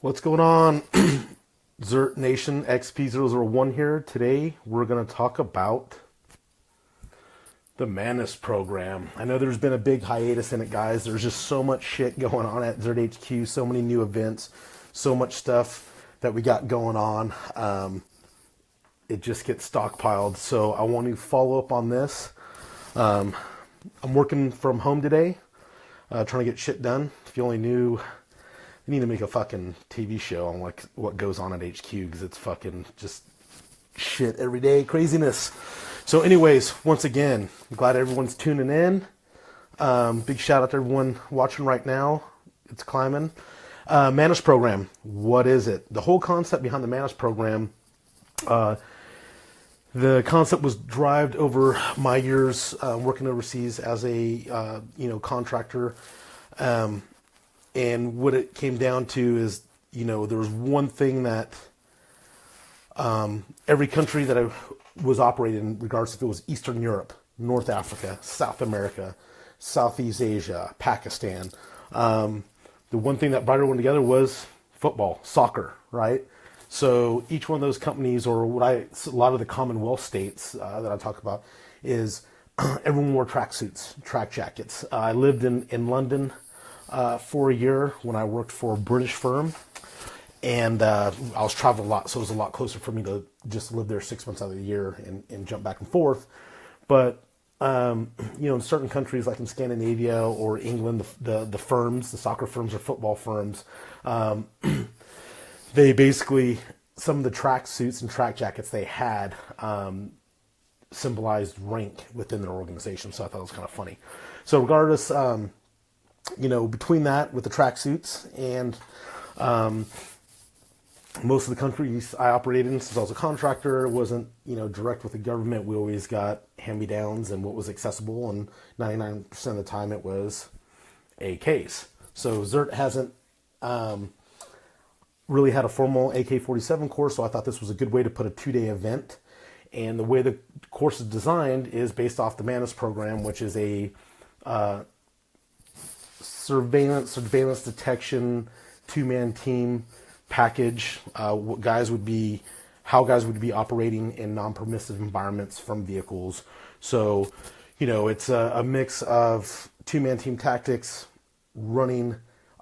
What's going on? ZERT Nation XP001 here. Today we're going to talk about the Mantis program. I know there's been a big hiatus in it, guys. There's just so much shit going on at ZERT HQ, so many new events, so much stuff that we got going on. It just gets stockpiled. So I want to follow up on this. I'm working from home today, trying to get shit done. If you only knew, you need to make a fucking TV show on like what goes on at HQ, because it's fucking just shit every day, craziness. So anyways, once again, I'm glad everyone's tuning in. Big shout out to everyone watching right now. It's climbing. Mantis program, what is it? The whole concept behind the Mantis program, the concept was derived over my years working overseas as a contractor. And what it came down to is, there was one thing that every country that I was operating in, regardless if it was Eastern Europe, North Africa, South America, Southeast Asia, Pakistan, the one thing that brought everyone together was football, soccer, right? So each one of those companies, or a lot of the Commonwealth states that I talk about, is everyone wore tracksuits, track jackets. I lived in London for a year when I worked for a British firm, and I was traveling a lot, so it was a lot closer for me to just live there 6 months out of the year and jump back and forth. But in certain countries like in Scandinavia or England, the firms, the soccer firms or football firms, they basically, some of the track suits and track jackets they had symbolized rank within their organization. So I thought it was kind of funny. So regardless, between that with the tracksuits and most of the countries I operated in, since I was a contractor, wasn't direct with the government. We always got hand-me-downs and what was accessible, and 99% of the time it was AKs. So ZERT hasn't really had a formal AK47 course, so I thought this was a good way to put a 2-day event. And the way the course is designed is based off the Mantis program, which is a surveillance detection 2-man team package. How guys would be operating in non-permissive environments from vehicles. So, it's a mix of 2-man team tactics, running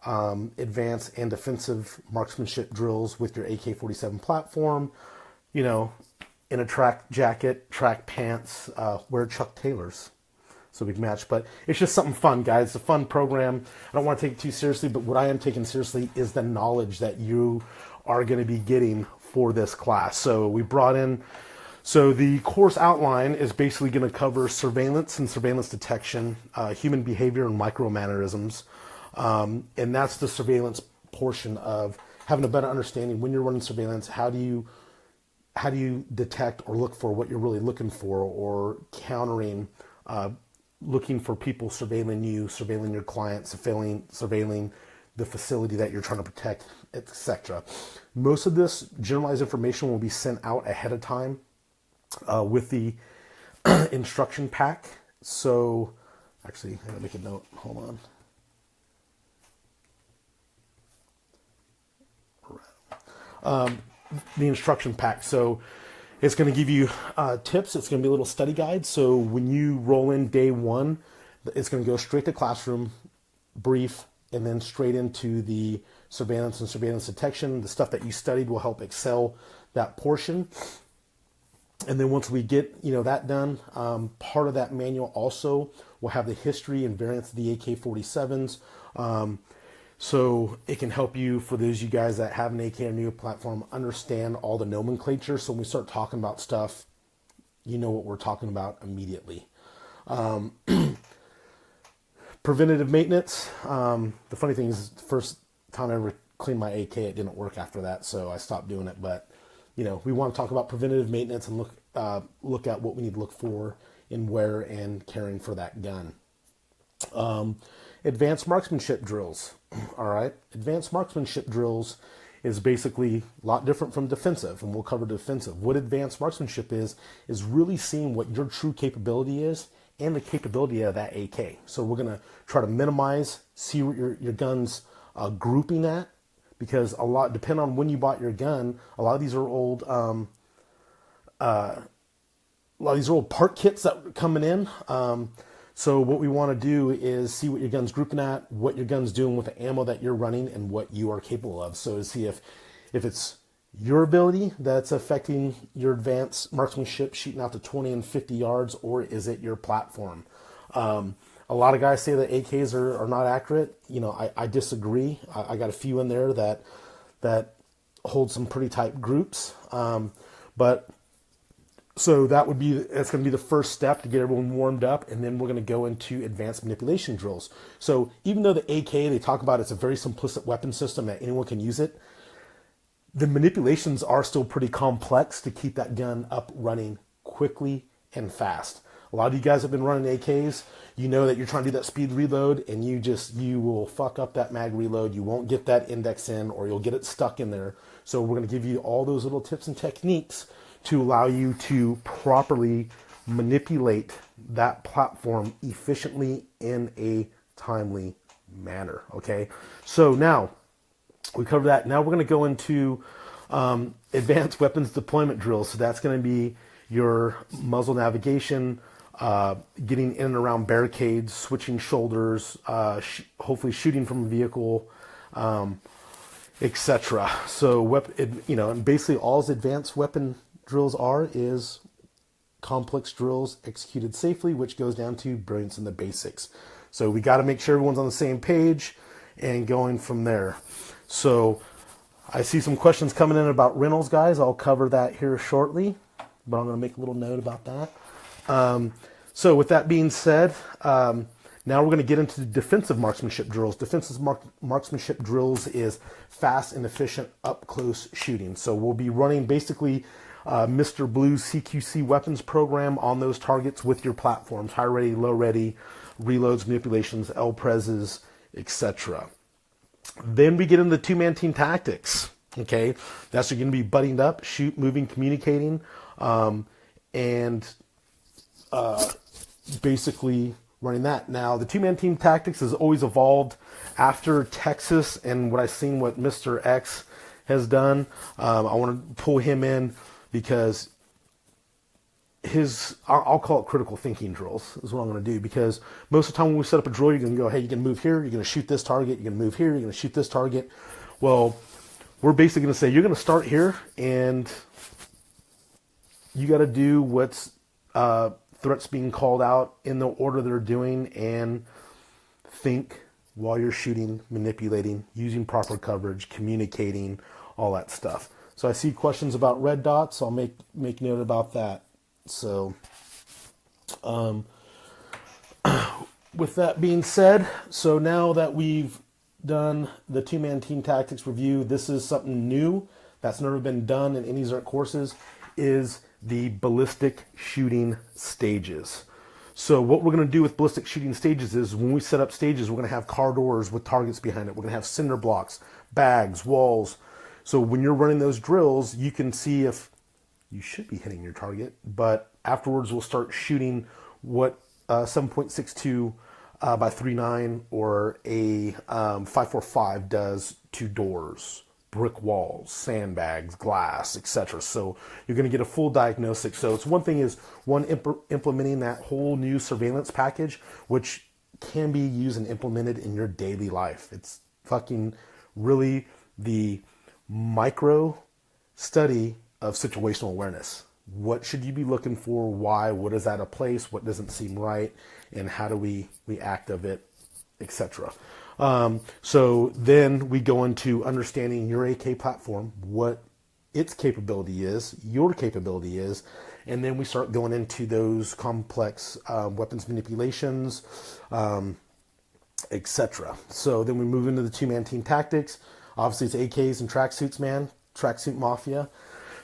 advanced and defensive marksmanship drills with your AK-47 platform, in a track jacket, track pants, wear Chuck Taylors so we can match. But it's just something fun, guys. It's a fun program. I don't want to take it too seriously, but what I am taking seriously is the knowledge that you are going to be getting for this class. So we brought in, so the course outline is basically going to cover surveillance and surveillance detection, human behavior and micromannerisms. And that's the surveillance portion of having a better understanding when you're running surveillance. How do you detect or look for what you're really looking for, or countering, looking for people surveilling you, surveilling your clients, surveilling the facility that you're trying to protect, etc. Most of this generalized information will be sent out ahead of time with the instruction pack. So, actually, I gotta make a note. Hold on. The instruction pack. So it's going to give you tips. It's going to be a little study guide. So when you roll in day one, it's going to go straight to classroom, brief, and then straight into the surveillance and surveillance detection. The stuff that you studied will help excel that portion. And then once we get that done, part of that manual also will have the history and variants of the AK-47s. So it can help you, for those of you guys that have an AK or new platform, understand all the nomenclature. So when we start talking about stuff, you know what we're talking about immediately. Preventative maintenance. The funny thing is, the first time I ever cleaned my AK, it didn't work after that, so I stopped doing it. But we want to talk about preventative maintenance and look at what we need to look for in wear and caring for that gun. Advanced marksmanship drills. All right. Advanced marksmanship drills is basically a lot different from defensive, and we'll cover defensive. What advanced marksmanship is really seeing what your true capability is and the capability of that AK. So we're going to try to minimize, see what your gun's grouping at, because a lot, depending on when you bought your gun, a lot of these are old, part kits that are coming in. So what we want to do is see what your gun's grouping at, what your gun's doing with the ammo that you're running, and what you are capable of. So to see if it's your ability that's affecting your advanced marksmanship, shooting out to 20 and 50 yards, or is it your platform? A lot of guys say that AKs are not accurate. You know, I disagree. I got a few in there that hold some pretty tight groups. But so that's going to be the first step to get everyone warmed up, and then we're going to go into advanced manipulation drills. So even though the AK, they talk about it's a very simplistic weapon system that anyone can use it, the manipulations are still pretty complex to keep that gun up running quickly and fast. A lot of you guys have been running AKs. You know that you're trying to do that speed reload, and you will fuck up that mag reload. You won't get that index in, or you'll get it stuck in there. So we're going to give you all those little tips and techniques to allow you to properly manipulate that platform efficiently in a timely manner. Okay, so now we covered that. Now we're going to go into advanced weapons deployment drills. So that's going to be your muzzle navigation, getting in and around barricades, switching shoulders, hopefully shooting from a vehicle, etc. So, and basically all advanced weapon drills is complex drills executed safely, which goes down to brilliance in the basics. So we got to make sure everyone's on the same page and going from there. So I see some questions coming in about rentals, guys. I'll cover that here shortly, but I'm going to make a little note about that. So with that being said, now we're going to get into defensive marksmanship drills. Defensive marksmanship drills is fast and efficient up-close shooting. So we'll be running basically Mr. Blue's CQC weapons program on those targets with your platforms, high ready, low ready, reloads, manipulations, L-preses, etc. Then we get into the two-man team tactics. Okay, that's going to be butting up, shoot, moving, communicating, and basically running that. Now, the two-man team tactics has always evolved after Texas and what I've seen what Mr. X has done. I want to pull him in because I'll call it critical thinking drills is what I'm going to do, because most of the time when we set up a drill, you're going to go, hey, you're going to move here, you're going to shoot this target, you're going to move here, you're going to shoot this target. Well, we're basically going to say you're going to start here and you got to do what's threats being called out in the order they're doing, and think while you're shooting, manipulating, using proper coverage, communicating, all that stuff. So I see questions about red dots. I'll make note about that. So with that being said, so now that we've done the two-man team tactics review, this is something new that's never been done in any ZERT courses, is the ballistic shooting stages. So what we're going to do with ballistic shooting stages is when we set up stages, we're going to have car doors with targets behind it. We're going to have cinder blocks, bags, walls. So when you're running those drills, you can see if you should be hitting your target, but afterwards we'll start shooting what 7.62 by 3.9 or a 5.45 does to doors, brick walls, sandbags, glass, etc. So you're going to get a full diagnostic. So it's one thing is implementing that whole new surveillance package, which can be used and implemented in your daily life. It's fucking really the micro study of situational awareness. What should you be looking for? Why? What is out of place? What doesn't seem right? And how do we react of it, etc. So then we go into understanding your AK platform, what its capability is, your capability is, and then we start going into those complex weapons manipulations, etc. So then we move into the two-man team tactics. Obviously, it's AKs and tracksuits, man. Tracksuit mafia.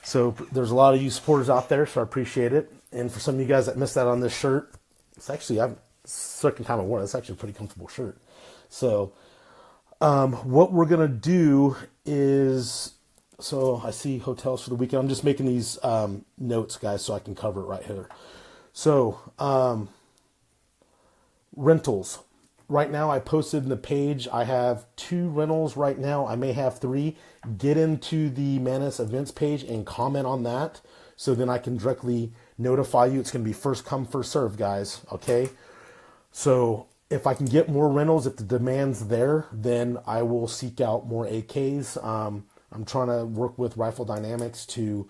So there's a lot of you supporters out there, so I appreciate it. And for some of you guys that missed out on this shirt, it's actually, second time I wore it. It's actually a pretty comfortable shirt. So what we're going to do is, so I see hotels for the weekend. I'm just making these notes, guys, so I can cover it right here. So rentals. right now I posted in the page, I have 2 rentals right now. I may have 3. Get into the Mantis events page and comment on that, so then I can directly notify you. It's going to be first come, first serve, guys. Okay. So if I can get more rentals, if the demand's there, then I will seek out more AKs. I'm trying to work with Rifle Dynamics to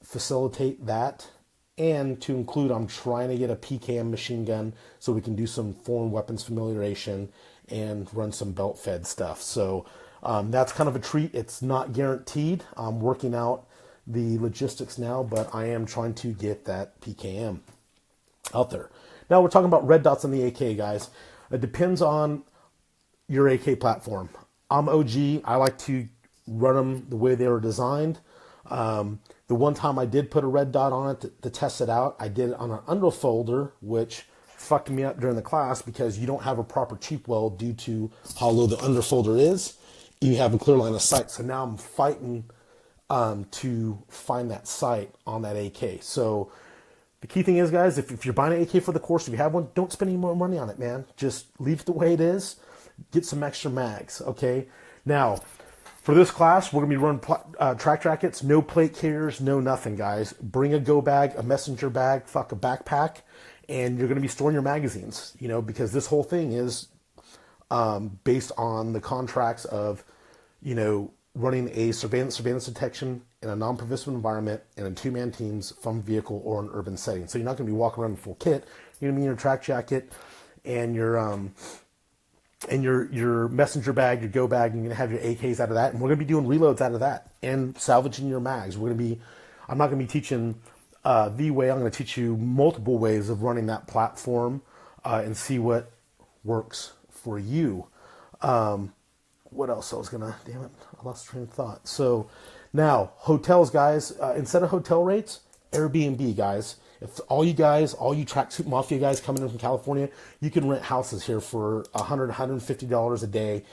facilitate that, and to include, I'm trying to get a PKM machine gun so we can do some foreign weapons familiarization and run some belt fed stuff. So that's kind of a treat. It's not guaranteed. I'm working out the logistics now, but I am trying to get that PKM out there. Now we're talking about red dots on the AK, guys. It depends on your AK platform. I'm OG. I like to run them the way they were designed. The one time I did put a red dot on it to test it out, I did it on an underfolder, which fucked me up during the class because you don't have a proper cheap weld due to how low the underfolder is. You have a clear line of sight. So now I'm fighting to find that sight on that AK. So the key thing is, guys, if you're buying an AK for the course, if you have one, don't spend any more money on it, man. Just leave it the way it is. Get some extra mags, okay? Now, for this class, we're going to be running track jackets, no plate carriers, no nothing, guys. Bring a go bag, a messenger bag, fuck a backpack, and you're going to be storing your magazines, you know, because this whole thing is based on the contracts of, you know, running a surveillance detection in a non-permissive environment and in 2-man teams from vehicle or an urban setting. So you're not going to be walking around in full kit. You're going to be in your track jacket and your messenger bag, your go bag, and you're going to have your AKs out of that. And we're going to be doing reloads out of that and salvaging your mags. I'm not going to be teaching the way. I'm going to teach you multiple ways of running that platform and see what works for you. What else I was going to, damn it, I lost train of thought. So now hotels, guys, instead of hotel rates, Airbnb, guys. If all you tracksuit mafia guys coming in from California, you can rent houses here for $100, $150 a day.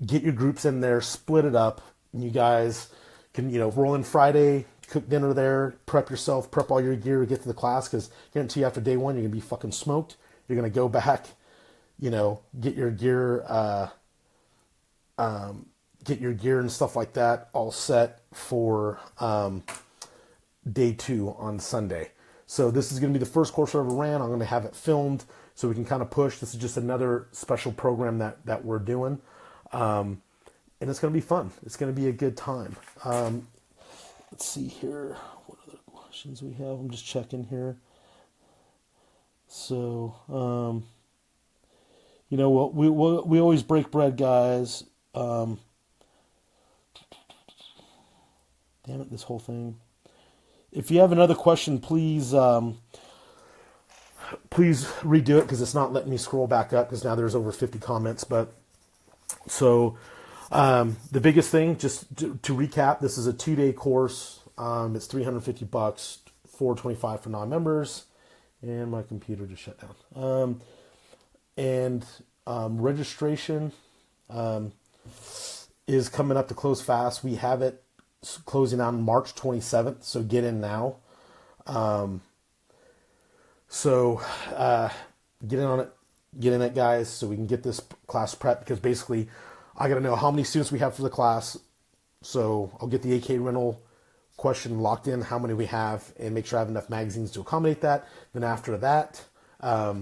Get your groups in there, split it up, and you guys can, you know, roll in Friday, cook dinner there, prep yourself, prep all your gear, get to the class, because guarantee you after day 1, you're going to be fucking smoked. You're going to go back, you know, get your gear and stuff like that all set for day 2 on Sunday. So this is going to be the first course I ever ran. I'm going to have it filmed so we can kind of push. This is just another special program that we're doing. And it's going to be fun. It's going to be a good time. Let's see here. What other questions we have? I'm just checking here. So, you know what? We always break bread, guys. Damn it, this whole thing. If you have another question, please redo it, because it's not letting me scroll back up, because now there's over 50 comments. But so the biggest thing, just to recap, this is a 2-day course. It's $350, $425 for non-members, and my computer just shut down. Registration is coming up to close fast. We have it closing on March 27th, so get in now. Get in on it, get in it, guys, so we can get this class prep, because basically I got to know how many students we have for the class. So I'll get the AK rental question locked in, how many we have, and make sure I have enough magazines to accommodate that. Then after that, I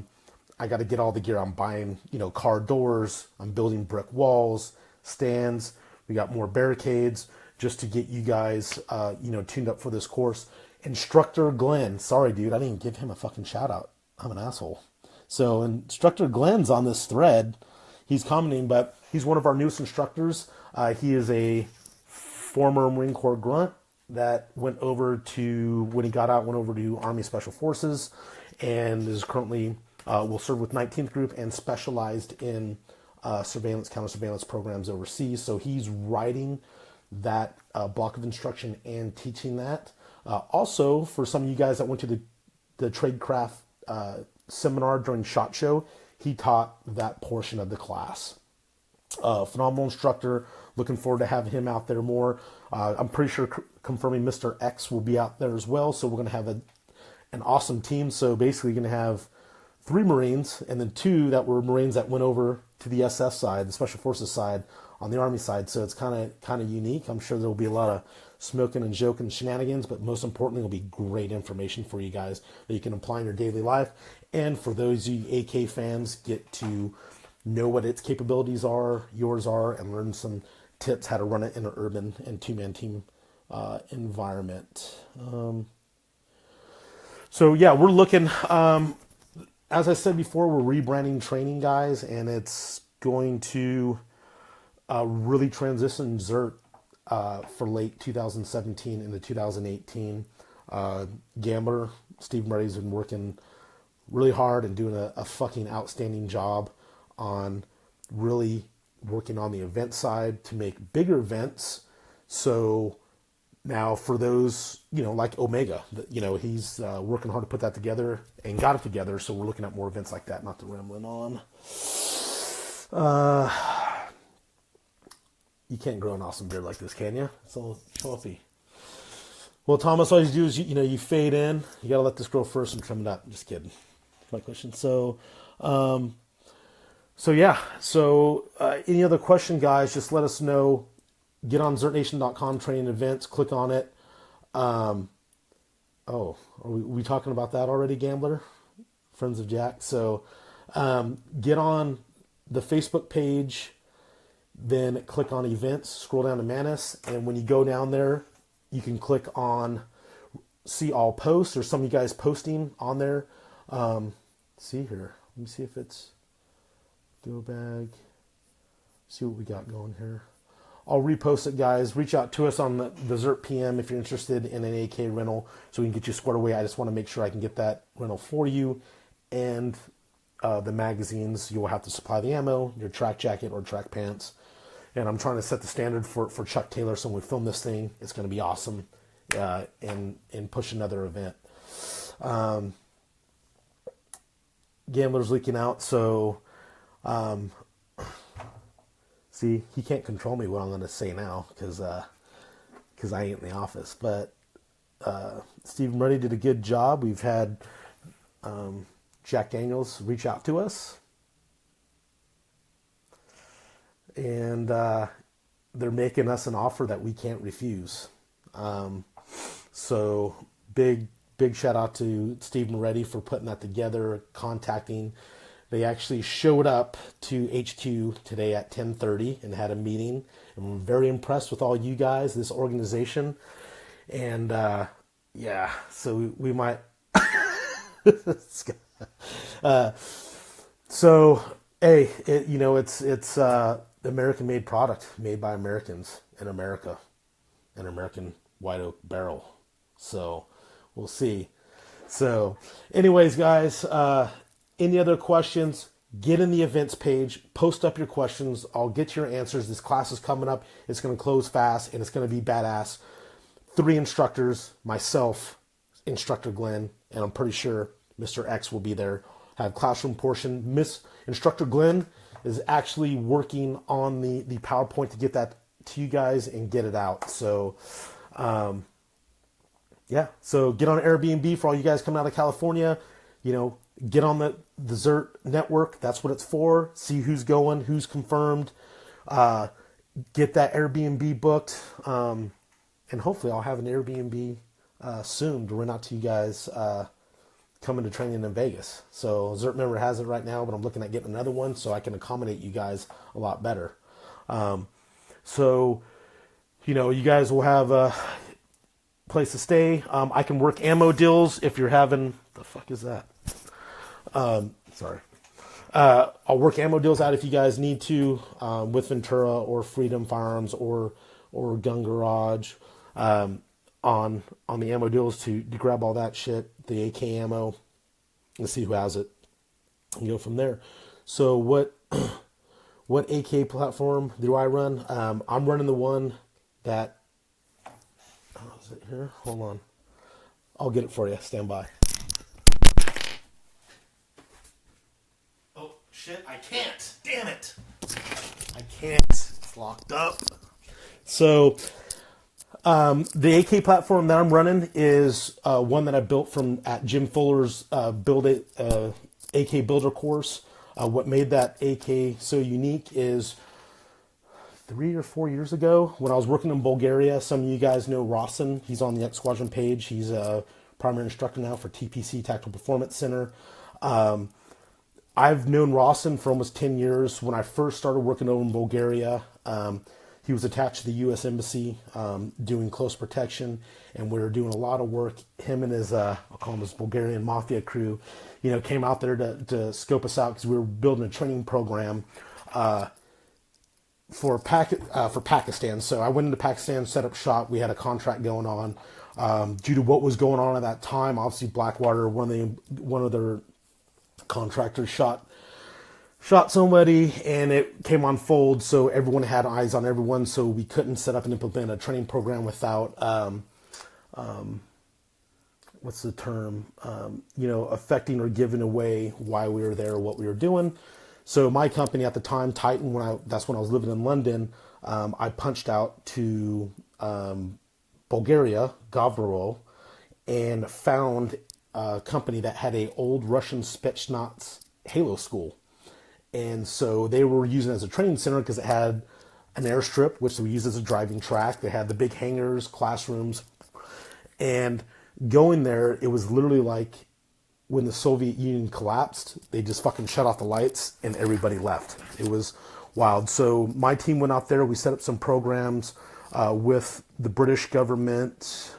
got to get all the gear. I'm buying, you know, car doors. I'm building brick walls, stands. We got more barricades, just to get you guys, you know, tuned up for this course. Instructor Glenn, sorry, dude, I didn't give him a fucking shout out. I'm an asshole. So Instructor Glenn's on this thread. He's commenting, but he's one of our newest instructors. He is a former Marine Corps grunt that went over to, when he got out, went over to Army Special Forces, and is currently, will serve with 19th Group and specialized in surveillance, counter-surveillance programs overseas. So he's writing that block of instruction and teaching that. Also, for some of you guys that went to the Tradecraft seminar during SHOT Show, he taught that portion of the class. Phenomenal instructor. Looking forward to having him out there more. I'm pretty sure confirming Mr. X will be out there as well. So we're going to have an awesome team. So basically, you're going to have 3 Marines, and then 2 that were Marines that went over to the SF side, the Special Forces side, on the Army side. So it's kind of unique. I'm sure there will be a lot of smoking and joking shenanigans, but most importantly, it'll be great information for you guys that you can apply in your daily life. And for those of you AK fans, get to know what its capabilities are, yours are, and learn some tips how to run it in an urban and 2-man team environment. So yeah, we're looking, as I said before, we're rebranding training, guys, and it's going to really transition ZERT for late 2017 into 2018. Gambler, Steve Murray's been working really hard and doing a fucking outstanding job on really working on the event side to make bigger events. So now for those, like Omega, he's working hard to put that together and got it together. So we're looking at more events like that, not to rambling on. You can't grow an awesome beard like this, can you? It's all fluffy. Well, Thomas, all you do is, you fade in. You got to let this grow first and trim it up. Just kidding. My question. So yeah. So any other question, guys, just let us know. Get on ZERTNation.com, training events, click on it. Are we talking about that already, Gambler? Friends of Jack. So get on the Facebook page, then click on events, scroll down to Mantis, and when you go down there, you can click on see all posts. There's some of you guys posting on there. See here. Let me see if it's go bag. See what we got going here. I'll repost it, guys. Reach out to us on the ZERT PM if you're interested in an AK rental so we can get you squared away. I just want to make sure I can get that rental for you. And the magazines, you will have to supply the ammo, your track jacket or track pants. And I'm trying to set the standard for Chuck Taylor, so when we film this thing, it's going to be awesome and push another event. Gambler's leaking out, so... see, he can't control me what I'm going to say now because I ain't in the office. But Steve Murray did a good job. We've had Jack Daniels reach out to us. And they're making us an offer that we can't refuse. So big shout out to Steve Moretti for putting that together, contacting. They actually showed up to HQ today at 10:30 and had a meeting. And we're very impressed with all you guys, this organization. And yeah, so we might. So hey, it's American-made product made by Americans in America, an American white oak barrel. So we'll see. So, anyways, guys. Any other questions, get in the events page, post up your questions. I'll get your answers. This class is coming up. It's going to close fast, and it's going to be badass. 3 instructors, myself, Instructor Glenn, and I'm pretty sure Mr. X will be there. Have classroom portion. Instructor Glenn is actually working on the PowerPoint to get that to you guys and get it out. So, yeah. So get on Airbnb for all you guys coming out of California. Get on the ZERT network. That's what it's for. See who's going, who's confirmed. Get that Airbnb booked. And hopefully I'll have an Airbnb soon to rent out to you guys coming to training in Vegas. So ZERT member has it right now, but I'm looking at getting another one so I can accommodate you guys a lot better. So, you guys will have a place to stay. I can work ammo deals if you're having... The fuck is that? Sorry. I'll work ammo deals out if you guys need to, with Ventura or Freedom Firearms or Gun Garage, on the ammo deals to grab all that shit, the AK ammo, and see who has it, and go from there. So what AK platform do I run? I'm running the one that, is it here? Hold on. I'll get it for you. Stand by. Shit, I can't. Damn it. I can't. It's locked up. So, the AK platform that I'm running is one that I built from at Jim Fuller's Build It AK builder course. What made that AK so unique is 3 or 4 years ago when I was working in Bulgaria. Some of you guys know Rawson. He's on the X Squadron page. He's a primary instructor now for TPC, Tactical Performance Center. I've known Rawson for almost 10 years. When I first started working over in Bulgaria, he was attached to the U.S. Embassy doing close protection, and we were doing a lot of work. Him and his, I'll call him his Bulgarian mafia crew, came out there to scope us out because we were building a training program for Pakistan. So I went into Pakistan, set up shop. We had a contract going on. Due to what was going on at that time, obviously Blackwater, one of their contractors shot somebody, and it came on fold, so everyone had eyes on everyone, so we couldn't set up and implement a training program without what's the term, affecting or giving away why we were there, what we were doing. So my company at the time, Titan, that's when I was living in London, I punched out to Bulgaria, Gavrovo, and found a company that had a old Russian Spetsnaz Halo school. And so they were using it as a training center because it had an airstrip, which we used as a driving track. They had the big hangars, classrooms. And going there, it was literally like when the Soviet Union collapsed, they just fucking shut off the lights and everybody left. It was wild. So my team went out there. We set up some programs with the British government,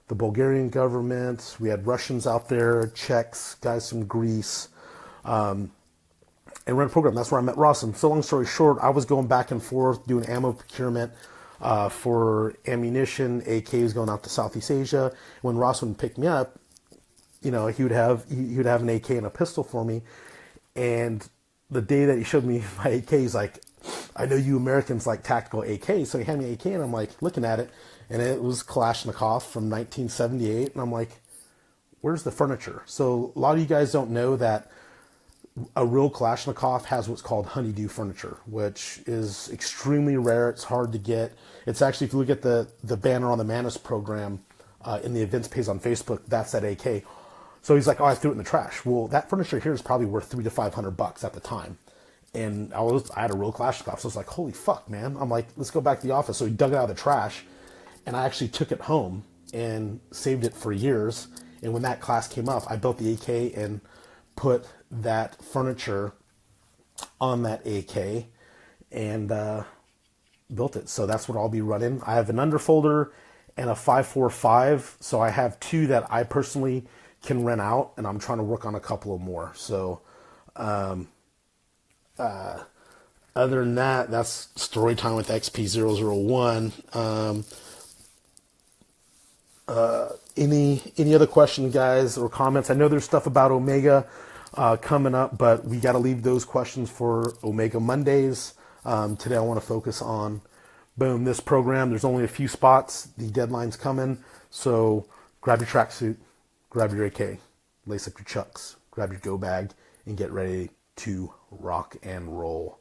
the Bulgarian government. We had Russians out there, Czechs, guys from Greece, and ran a program. That's where I met Rawson. So long story short, I was going back and forth doing ammo procurement for ammunition, AKs going out to Southeast Asia. When Rawson picked me up, he would have an AK and a pistol for me. And the day that he showed me my AK, he's like, I know you Americans like tactical AK. So he handed me an AK, and I'm like looking at it, and it was Kalashnikov from 1978. And I'm like, where's the furniture? So a lot of you guys don't know that a real Kalashnikov has what's called honeydew furniture, which is extremely rare. It's hard to get. It's actually, if you look at the banner on the Mantis program in the events page on Facebook, that's that AK. So he's like, oh, I threw it in the trash. Well, that furniture here is probably worth $300 to $500 at the time. And I had a real Kalashnikov. So I was like, holy fuck, man. I'm like, let's go back to the office. So he dug it out of the trash, and I actually took it home and saved it for years. And when that class came up, I built the AK and put that furniture on that AK and built it. So that's what I'll be running. I have an underfolder and a 545. So I have two that I personally can rent out, and I'm trying to work on a couple of more. So other than that, that's story time with XP001. Any other questions, guys, or comments? I know there's stuff about Omega coming up, but we got to leave those questions for Omega Mondays. Today I want to focus on, boom, this program. There's only a few spots. The deadline's coming. So grab your tracksuit, grab your AK, lace up your chucks, grab your go bag, and get ready to rock and roll.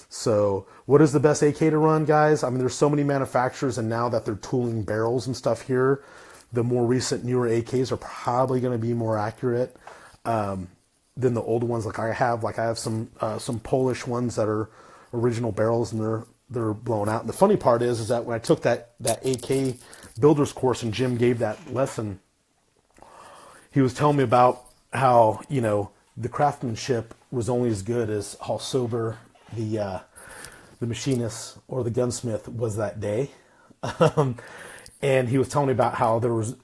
So what is the best AK to run, guys? I mean, there's so many manufacturers, and now that they're tooling barrels and stuff here, the more recent, newer AKs are probably going to be more accurate than the old ones. Like I have some Polish ones that are original barrels, and they're blown out. And the funny part is that when I took that AK builders course and Jim gave that lesson, he was telling me about how, the craftsmanship was only as good as how sober the machinist or the gunsmith was that day. And he was telling me about how they'd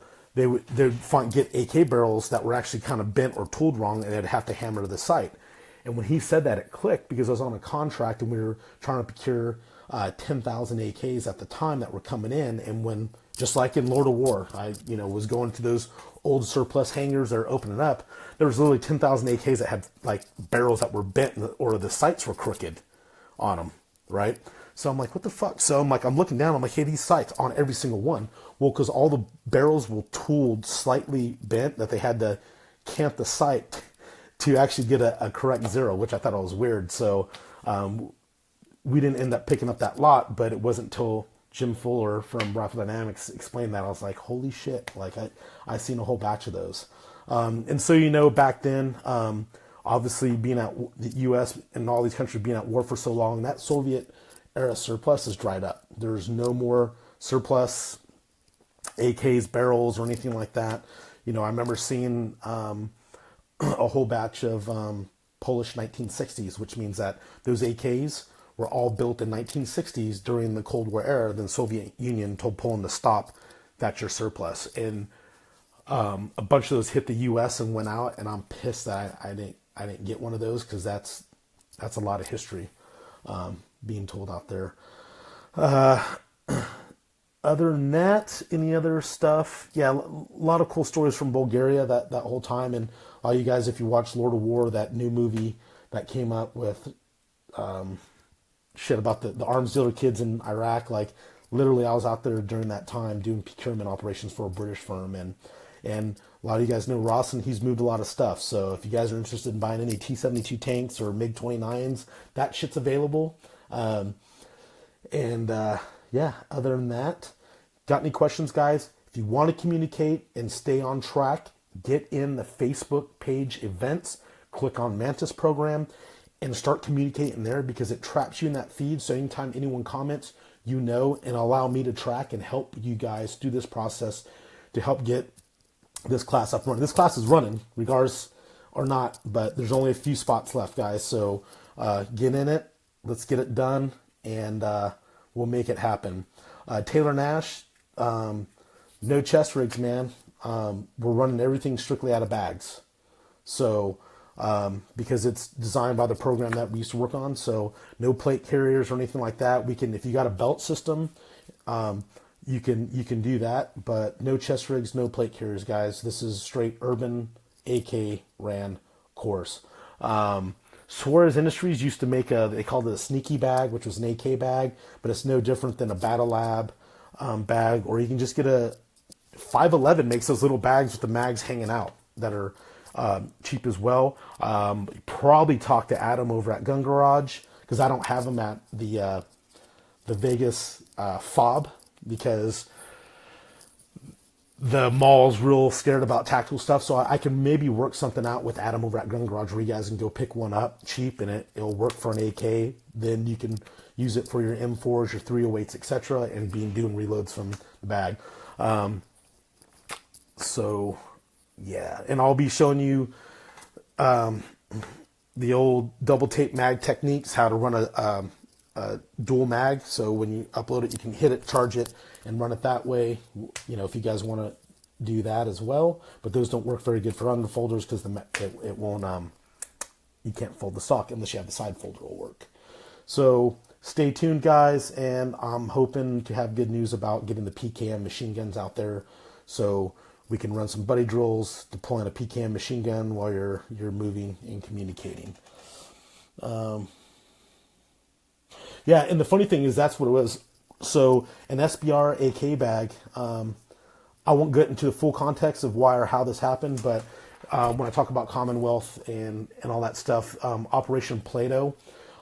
get AK barrels that were actually kind of bent or tooled wrong, and they'd have to hammer to the site. And when he said that, it clicked, because I was on a contract and we were trying to procure 10,000 AKs at the time that were coming in. And when, just like in Lord of War, I was going to those old surplus hangars that are opening up, there was literally 10,000 AKs that had like barrels that were bent, or the sights were crooked on them, right? So I'm like, what the fuck? So I'm looking down, I'm like, hey, these sights on every single one. Well, because all the barrels were tooled slightly bent, that they had to cant the sight to actually get a correct zero, which I thought was weird. So we didn't end up picking up that lot, but it wasn't until Jim Fuller from Rifle Dynamics explained that, I was like, holy shit, like I seen a whole batch of those. And so, back then, Obviously, being at the U.S. and all these countries being at war for so long, that Soviet era surplus has dried up. There's no more surplus AKs, barrels, or anything like that. You know, I remember seeing a whole batch of Polish 1960s, which means that those AKs were all built in 1960s during the Cold War era. Then the Soviet Union told Poland to stop. That's your surplus. And a bunch of those hit the U.S. and went out, and I'm pissed that I didn't get one of those, because that's a lot of history being told out there. Other than that, any other stuff? Yeah, a lot of cool stories from Bulgaria that whole time. And all you guys, if you watch Lord of War, that new movie that came up with shit about the arms dealer kids in Iraq, like literally I was out there during that time doing procurement operations for a British firm, and a lot of you guys know Ross, and he's moved a lot of stuff. So if you guys are interested in buying any T-72 tanks or MiG-29s, that shit's available. Yeah, other than that, got any questions, guys? If you want to communicate and stay on track, get in the Facebook page events, click on Mantis program, and start communicating there, because it traps you in that feed. So anytime anyone comments, you know, and allow me to track and help you guys through this process to help get this class up and running. This class is running, regardless or not, but there's only a few spots left, guys. So get in it. Let's get it done, and we'll make it happen. Taylor Nash, no chest rigs, man. We're running everything strictly out of bags. So, because it's designed by the program that we used to work on, so no plate carriers or anything like that. We can, if you got a belt system, you can do that, but no chest rigs, no plate carriers, guys. This is straight urban AK ran course. Suarez Industries used to make they called it a sneaky bag, which was an AK bag, but it's no different than a Battle Lab bag, or you can just get a 511 makes those little bags with the mags hanging out that are cheap as well. Probably talk to Adam over at Gun Garage, because I don't have them at the Vegas FOB, because the mall's real scared about tactical stuff. So I can maybe work something out with Adam over at Gun Garage where you guys can go pick one up cheap, and it'll work for an AK. Then you can use it for your M4s, your 308s, etc., and doing reloads from the bag. So yeah, and I'll be showing you the old double tape mag techniques, how to run a dual mag. So when you upload it, you can hit it, charge it, and run it that way. You know, if you guys want to do that as well, but those don't work very good for underfolders, because it won't. You can't fold the stock unless you have the side folder will work. So stay tuned, guys, and I'm hoping to have good news about getting the PKM machine guns out there, so we can run some buddy drills, deploying a PKM machine gun while you're moving and communicating. Yeah, and the funny thing is that's what it was. So an SBR AK bag, I won't get into the full context of why or how this happened, but when I talk about Commonwealth and all that stuff, Operation Plato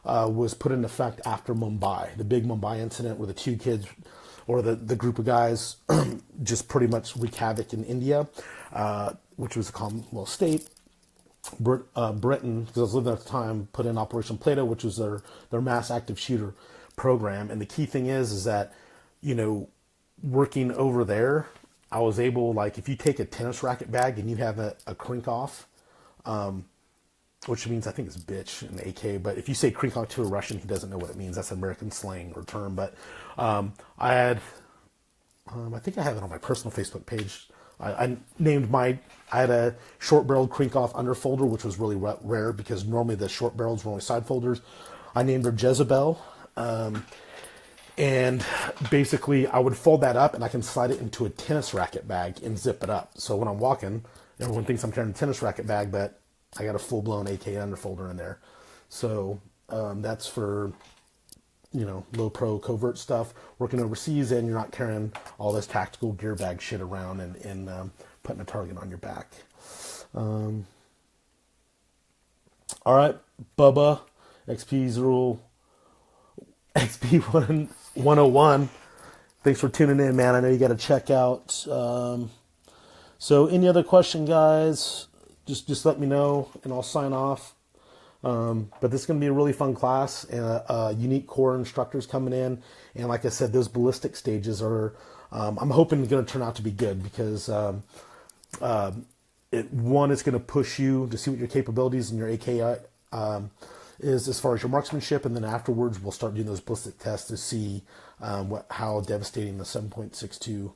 was put in effect after Mumbai, the big Mumbai incident where the two kids, or the group of guys, just pretty much wreak havoc in India, which was a Commonwealth state. Britain, because I was living at the time, put in Operation Plato, which was their mass active shooter program. And the key thing is that, you know, working over there, I was able, like, if you take a tennis racket bag and you have a crink off, which means, I think it's bitch in AK, but if you say crink off to a Russian, he doesn't know what it means. That's an American slang or term. But I think I have it on my personal Facebook page. I had a short barreled crink off underfolder, which was really rare because normally the short barrels were only side folders. I named her Jezebel. And basically I would fold that up and I can slide it into a tennis racket bag and zip it up. So when I'm walking, everyone thinks I'm carrying a tennis racket bag, but I got a full blown AK underfolder in there. So, that's for, you know, low pro covert stuff, working overseas, and you're not carrying all this tactical gear bag shit around and putting a target on your back. All right, Bubba, XP101. Thanks for tuning in, man. I know you got to check out. So any other question, guys? just let me know and I'll sign off. But this is going to be a really fun class, and unique core instructors coming in. And like I said, those ballistic stages are, I'm hoping going to turn out to be good, because one, it's going to push you to see what your capabilities and your AK is as far as your marksmanship, and then afterwards we'll start doing those ballistic tests to see how devastating the 7.62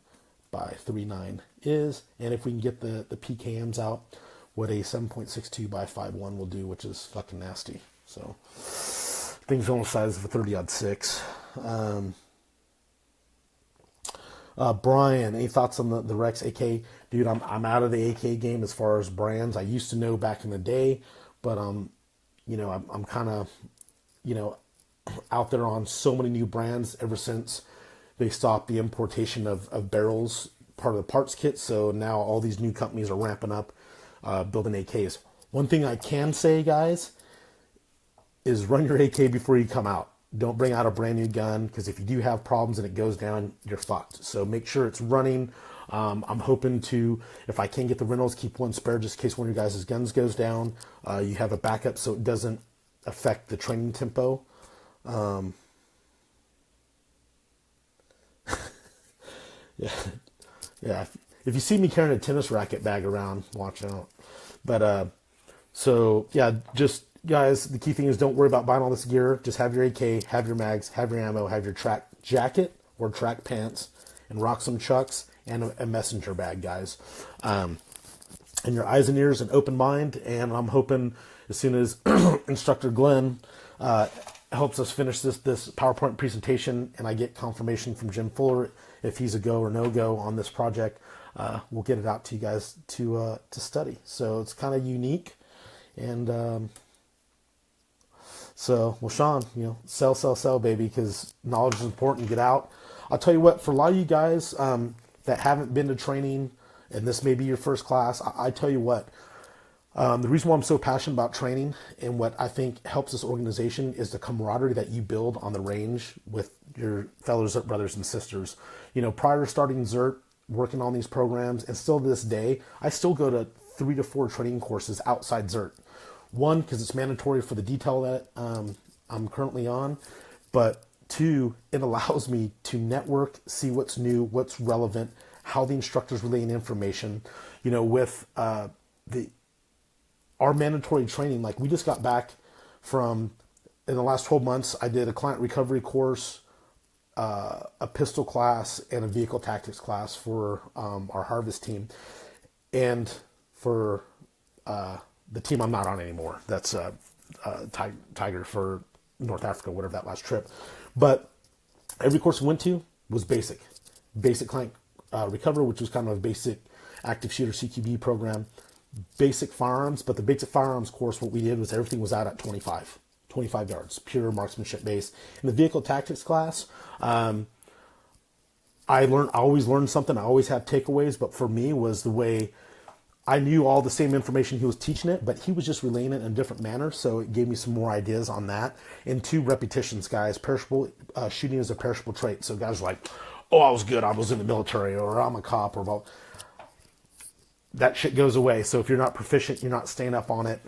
by 39 is, and if we can get the PKMs out, what a 7.62 by 5.1 will do, which is fucking nasty. So things on the size of a 30-06. Brian, any thoughts on the Rex AK? Dude, I'm out of the AK game as far as brands. I used to know back in the day, but you know, I'm kind of, you know, out there on so many new brands ever since they stopped the importation of barrels, part of the parts kit. So now all these new companies are ramping up, building AKs. One thing I can say, guys, is run your AK before you come out. Don't bring out a brand new gun, because if you do have problems and it goes down, you're fucked. So make sure it's running. I'm hoping to, if I can get the rentals, keep one spare just in case one of your guys' guns goes down. You have a backup so it doesn't affect the training tempo. Yeah. If you see me carrying a tennis racket bag around, watch out. But so yeah, just guys, the key thing is don't worry about buying all this gear. Just have your AK, have your mags, have your ammo, have your track jacket or track pants, and rock some chucks and a messenger bag, guys. And your eyes and ears and open mind. And I'm hoping as soon as Instructor Glenn helps us finish this PowerPoint presentation, and I get confirmation from Jim Fuller if he's a go or no go on this project, we'll get it out to you guys to study. So it's kind of unique, and so, well, Sean, you know, sell, baby, because knowledge is important. Get out. I'll tell you what, for a lot of you guys that haven't been to training, and this may be your first class, I tell you what, the reason why I'm so passionate about training and what I think helps this organization is the camaraderie that you build on the range with your fellow ZERT brothers and sisters. You know, prior to starting ZERT, working on these programs, and still to this day, I still go to 3 to 4 training courses outside ZERT. One, because it's mandatory for the detail that I'm currently on, but two, it allows me to network, see what's new, what's relevant, how the instructors relaying information. You know, with our mandatory training, like we just got back from, in the last 12 months, I did a client recovery course, a pistol class, and a vehicle tactics class for our harvest team, and for the team I'm not on anymore. That's Tiger for North Africa, whatever that last trip. But every course we went to was basic client recovery, which was kind of a basic active shooter CQB program, basic firearms. But the basic firearms course, what we did was everything was out at 25 yards, pure marksmanship base. In the vehicle tactics class, I always learned something. I always had takeaways, but for me was the way I knew all the same information he was teaching it, but he was just relaying it in a different manner. So it gave me some more ideas on that. And 2, repetitions, guys. Perishable shooting is a perishable trait. So guys are like, oh, I was good, I was in the military, or I'm a cop, or well, that shit goes away. So if you're not proficient, you're not staying up on it.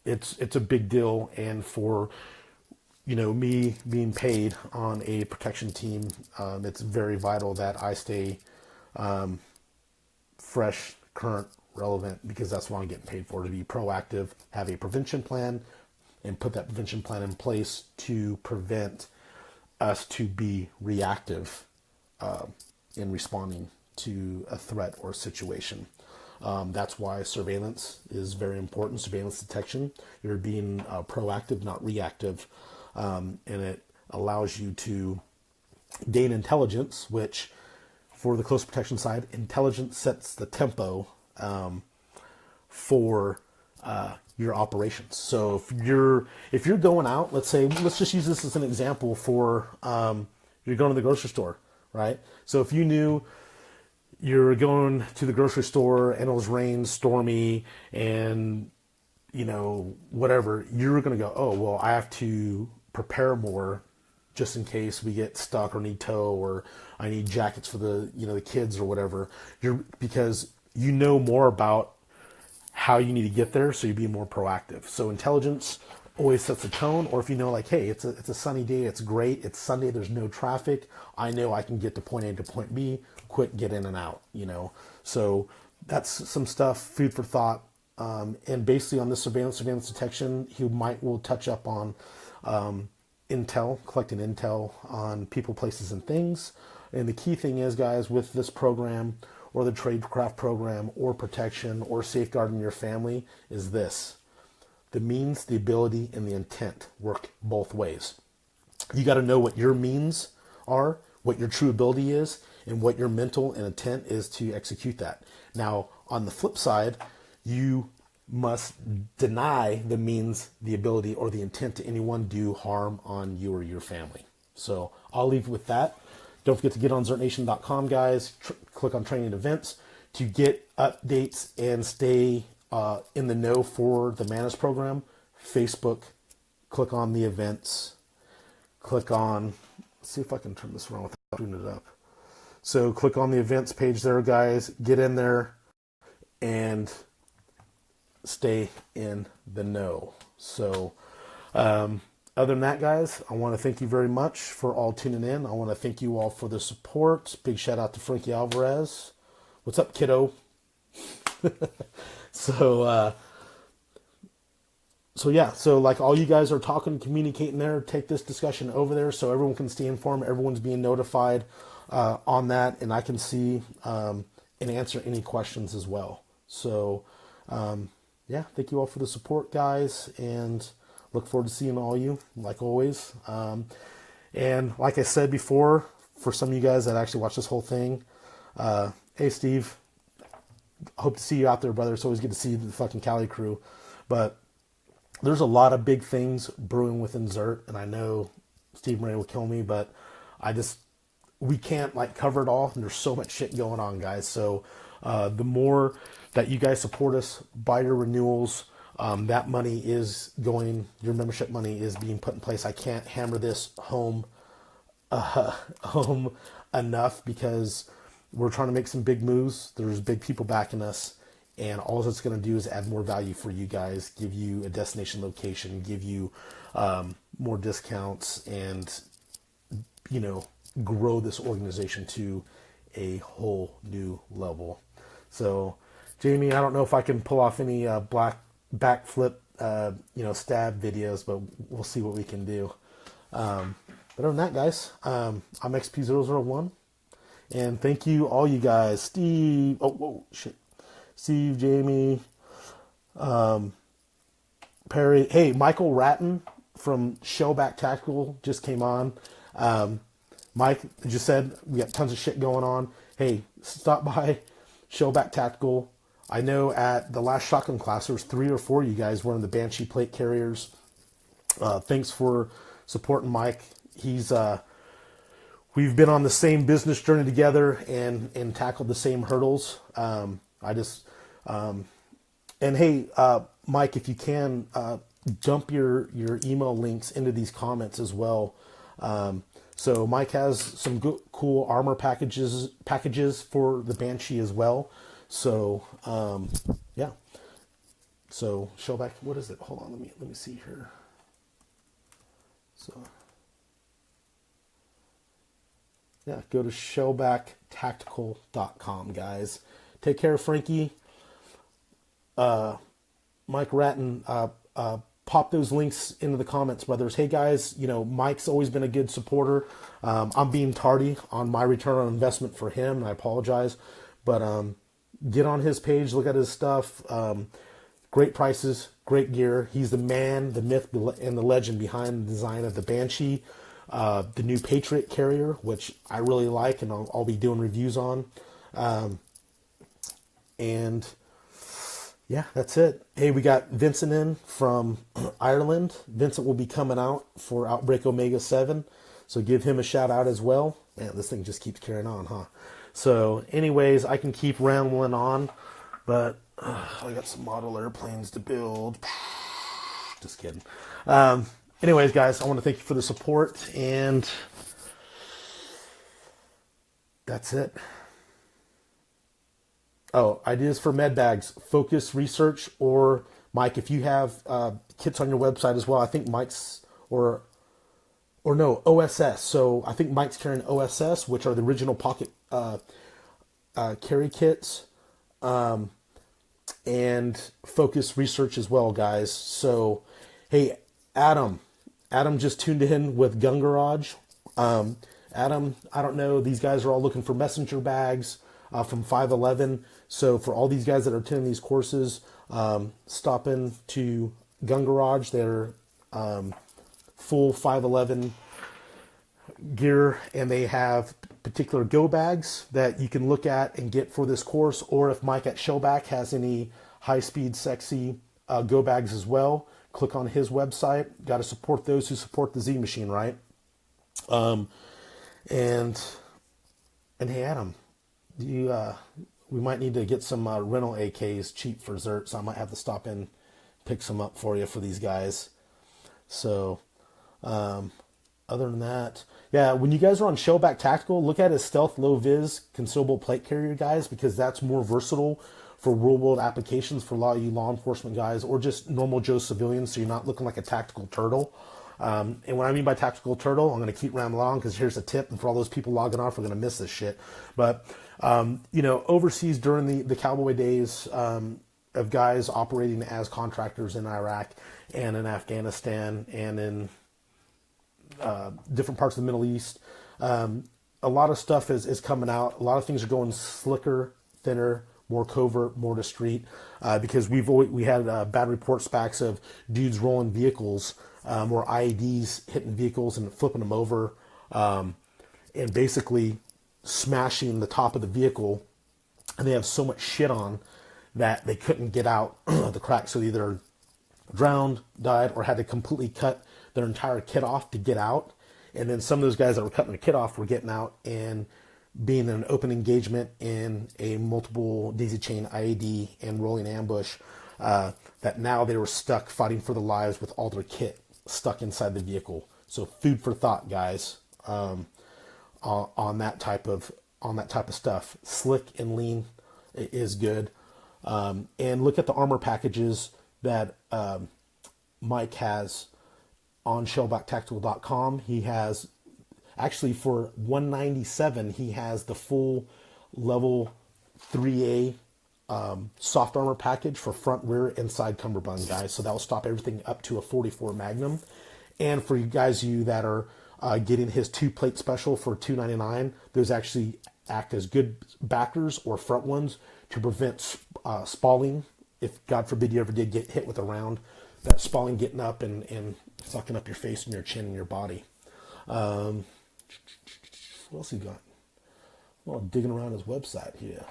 It's a big deal. And for, you know, me being paid on a protection team, it's very vital that I stay fresh, current, relevant, because that's what I'm getting paid for, to be proactive, have a prevention plan, and put that prevention plan in place to prevent us to be reactive in responding to a threat or situation. That's why surveillance is very important, surveillance detection. You're being proactive, not reactive, and it allows you to gain intelligence, which, for the close protection side, intelligence sets the tempo for your operations. So if you're going out, let's just use this as an example for you're going to the grocery store, right? So if you knew you're going to the grocery store and it was rain, stormy, and you know, whatever, you're going to go, oh, well, I have to prepare more just in case we get stuck or need tow, or I need jackets for the, you know, the kids or whatever. Because you know more about how you need to get there so you be more proactive. So intelligence always sets a tone, or if you know, like, hey, it's a sunny day, it's great, it's Sunday, there's no traffic, I know I can get to point A to point B, quick, get in and out, you know. So that's some stuff, food for thought. And basically on this surveillance detection, will touch up on collecting intel on people, places, and things. And the key thing is, guys, with this program or the tradecraft program or protection or safeguarding your family is this: the means, the ability, and the intent work both ways. You got to know what your means are, what your true ability is, and what your mental and intent is to execute that. Now, on the flip side, you must deny the means, the ability, or the intent to anyone do harm on you or your family. So I'll leave with that. Don't forget to get on ZERTNation.com, guys. Click on training events to get updates and stay in the know for the Mantis program. Facebook, click on the events. Click on, let's see if I can turn this around without screwing it up. So click on the events page there, guys. Get in there and stay in the know. So other than that, guys, I want to thank you very much for all tuning in. I want to thank you all for the support. Big shout out to Frankie Alvarez. What's up, kiddo? So yeah, so like all you guys are talking, communicating there, take this discussion over there so everyone can stay informed. Everyone's being notified on that, and I can see and answer any questions as well. So yeah, thank you all for the support, guys, and look forward to seeing all you, like always. And like I said before, for some of you guys that actually watch this whole thing, hey, Steve, hope to see you out there, brother. It's always good to see the fucking Cali crew. But there's a lot of big things brewing within ZERT, and I know Steve Murray will kill me, but we can't like cover it all, and there's so much shit going on, guys. So the more that you guys support us, buy your renewals, that money is going, your membership money is being put in place. I can't hammer this home enough because we're trying to make some big moves. There's big people backing us, and all it's going to do is add more value for you guys, give you a destination location, give you more discounts, and, you know, grow this organization to a whole new level. So, Jamie, I don't know if I can pull off any backflip, stab videos, but we'll see what we can do. But other than that, guys, I'm XP001, and thank you, all you guys. Steve, Steve, Jamie, Perry. Hey, Michael Ratton from Shellback Tactical just came on. Mike just said we got tons of shit going on. Hey, stop by Shellback Tactical. I know at the last shotgun class, there was 3 or 4 of you guys wearing the Banshee plate carriers. Thanks for supporting Mike. We've been on the same business journey together and tackled the same hurdles. And hey, Mike, if you can, dump your email links into these comments as well. So Mike has some good, cool armor packages for the Banshee as well. So, yeah. So Shellback, what is it? Hold on, let me see here. So, yeah, go to shellbacktactical.com, guys. Take care, Frankie. Mike Ratton, pop those links into the comments, brothers. Hey, guys, Mike's always been a good supporter. I'm being tardy on my return on investment for him, and I apologize. But get on his page, look at his stuff. Great prices, great gear. He's the man, the myth, and the legend behind the design of the Banshee, the new Patriot carrier, which I really like, and I'll be doing reviews on. And yeah, that's it. Hey, we got Vincent in from Ireland. Vincent will be coming out for Outbreak Omega 7, so give him a shout out as well. Man, this thing just keeps carrying on, huh? So anyways, I can keep rambling on, but I got some model airplanes to build. Just kidding. Anyways, guys, I want to thank you for the support, and that's it. Oh, ideas for med bags, focus research, or Mike, if you have kits on your website as well, I think Mike's, or no, OSS. So I think Mike's carrying OSS, which are the original pocket carry kits, and focus research as well, guys. So, hey, Adam just tuned in with Gun Garage. Adam, I don't know, these guys are all looking for messenger bags from 511. So for all these guys that are attending these courses, stop in to Gun Garage. They're full 511 gear, and they have particular go bags that you can look at and get for this course. Or if Mike at Shellback has any high-speed, sexy go bags as well, click on his website. Got to support those who support the Z machine, right? And hey, Adam, we might need to get some rental AKs cheap for ZERT, so I might have to stop in, pick some up for you for these guys. So, other than that, yeah, when you guys are on Shellback Tactical, look at his stealth low vis concealable plate carrier, guys, because that's more versatile for real world applications for a lot of you law enforcement guys, or just normal Joe civilians, so you're not looking like a tactical turtle. And what I mean by tactical turtle, I'm going to keep rambling on because here's a tip, and for all those people logging off, we're going to miss this shit. But, you know, overseas during the cowboy days of guys operating as contractors in Iraq and in Afghanistan and in different parts of the Middle East, a lot of stuff is coming out. A lot of things are going slicker, thinner, more covert, more discreet, because we had bad reports backs of dudes rolling vehicles or IEDs hitting vehicles and flipping them over, and basically smashing the top of the vehicle, and they have so much shit on that they couldn't get out the crack, so they either drowned, died, or had to completely cut their entire kit off to get out. And then some of those guys that were cutting their kit off were getting out and being in an open engagement in a multiple daisy chain IED and rolling ambush, that now they were stuck fighting for their lives with all their kit stuck inside the vehicle. So food for thought, guys, on that type of stuff. Slick and lean is good. And look at the armor packages that Mike has on shellbacktactical.com. He has, actually for $197, he has the full level 3A soft armor package for front, rear, and side cummerbund, guys. So that will stop everything up to a 44 Magnum. And for you guys, that are getting his 2-plate special for $299, those actually act as good backers or front ones to prevent spalling. If, God forbid, you ever did get hit with a round, that spalling getting up and sucking up your face and your chin and your body. What else he got? Well, digging around his website here.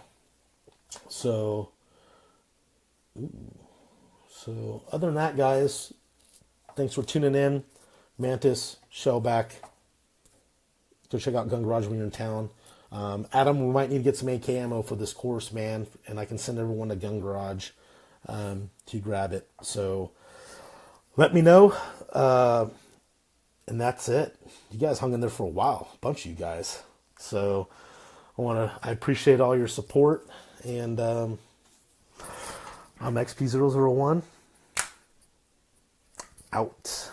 So other than that, guys, thanks for tuning in. Mantis, Shellback. Go check out Gun Garage when you're in town. Adam, we might need to get some AK ammo for this course, man, and I can send everyone to Gun Garage to grab it. So let me know. And that's it. You guys hung in there for a while, a bunch of you guys. So I appreciate all your support. And I'm XP001. Out.